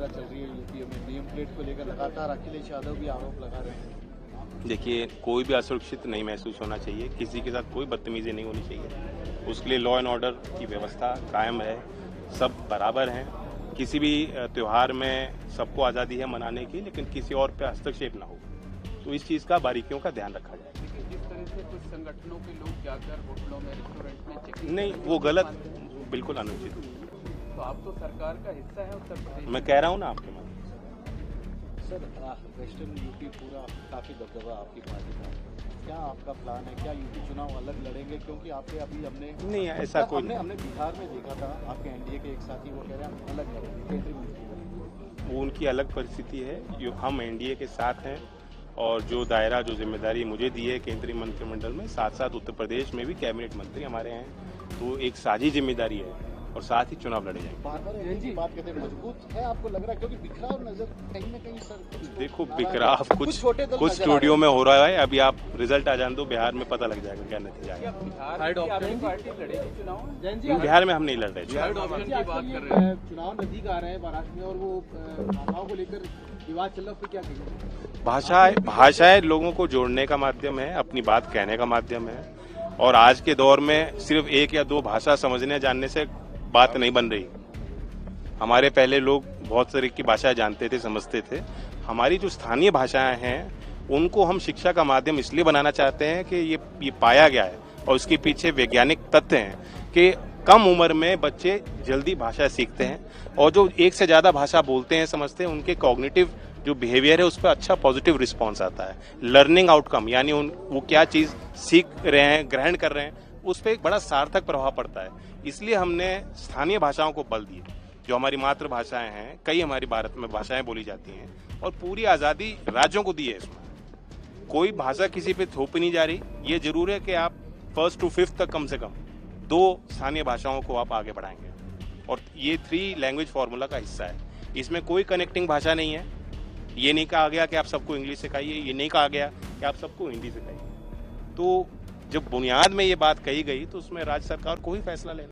यात्रा चल रही है यूपी में, नेम प्लेट को लेकर लगातार अखिलेश यादव भी आरोप लगा रहे हैं। देखिए, कोई भी असुरक्षित नहीं महसूस होना चाहिए, किसी के साथ कोई बदतमीजी नहीं होनी चाहिए। उसके लिए लॉ एंड ऑर्डर की व्यवस्था कायम है, सब बराबर हैं। किसी भी त्यौहार में सबको आज़ादी है मनाने की, लेकिन किसी और पे हस्तक्षेप ना हो, तो इस चीज़ का बारीकियों का ध्यान रखा जाए। जिस तरह से कुछ संगठनों के लोग जाकर होटलों में, रेस्टोरेंट में चेकिंग, नहीं, वो गलत, बिल्कुल अनुचित। तो आप तो सरकार का हिस्सा है उत्तर प्रदेश। मैं कह रहा हूँ ना आपके माध्यम सर, वेस्टर्न यूपी पूरा काफ़ी दबदबा आपकी पार्टी का, क्या आपका प्लान है? क्या यूपी चुनाव अलग लड़ेंगे? क्योंकि आपके अभी हमने नहीं, ऐसा कोई हमने बिहार में देखा था, आपके एनडीए के एक साथी वो कह रहे हैं हम अलग लड़ेंगे केंद्रीय मंत्री। वो उनकी अलग परिस्थिति है, जो हम एनडीए के साथ हैं और जो दायरा, जो जिम्मेदारी मुझे दी है केंद्रीय मंत्रिमंडल में, साथ साथ उत्तर प्रदेश में भी कैबिनेट मंत्री हमारे हैं, तो एक साझी जिम्मेदारी है और साथ ही चुनाव लड़े जाएंगे। बार-बार एनडीए बात करते हैं, मजबूत है आपको लग रहा है? क्योंकि बिखराव नजर कहीं ना कहीं सर। देखो, बिखराव कुछ स्टूडियो में हो रहा है, अभी आप रिजल्ट आ जाने दो, बिहार में पता लग जाएगा क्या नतीजा है। बिहार में हम नहीं लड़ रहे। चुनाव नजदीक आ रहे हैं महाराष्ट्र में और वो भाषाओं को लेकर विवाद चल रहा है, क्या कहेंगे? भाषाएं लोगों को जोड़ने का माध्यम है, अपनी बात कहने का माध्यम है, और आज के दौर में सिर्फ एक या दो भाषा समझने जानने से बात नहीं बन रही। हमारे पहले लोग बहुत तरह की भाषाएं जानते थे, समझते थे। हमारी जो स्थानीय भाषाएं हैं उनको हम शिक्षा का माध्यम इसलिए बनाना चाहते हैं कि ये पाया गया है और उसके पीछे वैज्ञानिक तथ्य हैं कि कम उम्र में बच्चे जल्दी भाषा सीखते हैं और जो एक से ज़्यादा भाषा बोलते हैं, समझते हैं, उनके कॉग्निटिव जो बिहेवियर है उस पर अच्छा पॉजिटिव रिस्पॉन्स आता है। लर्निंग आउटकम यानी वो क्या चीज़ सीख रहे हैं, ग्रहण कर रहे हैं, उस पर एक बड़ा सार्थक प्रभाव पड़ता है। इसलिए हमने स्थानीय भाषाओं को बल दिए, जो हमारी मातृभाषाएं हैं। कई हमारी भारत में भाषाएं बोली जाती हैं और पूरी आज़ादी राज्यों को दी है। इसमें कोई भाषा किसी पे थोपी नहीं जा रही। ये जरूर है कि आप 1st to 5th तक कम से कम 2 स्थानीय भाषाओं को आप आगे बढ़ाएंगे और ये 3 लैंग्वेज फॉर्मूला का हिस्सा है। इसमें कोई कनेक्टिंग भाषा नहीं है। ये नहीं कहा गया कि आप सबको इंग्लिश सिखाइए, ये नहीं कहा गया कि आप सबको हिंदी सिखाइए। तो जब बुनियाद में ये बात कही गई तो उसमें राज्य सरकार को ही फैसला लेना।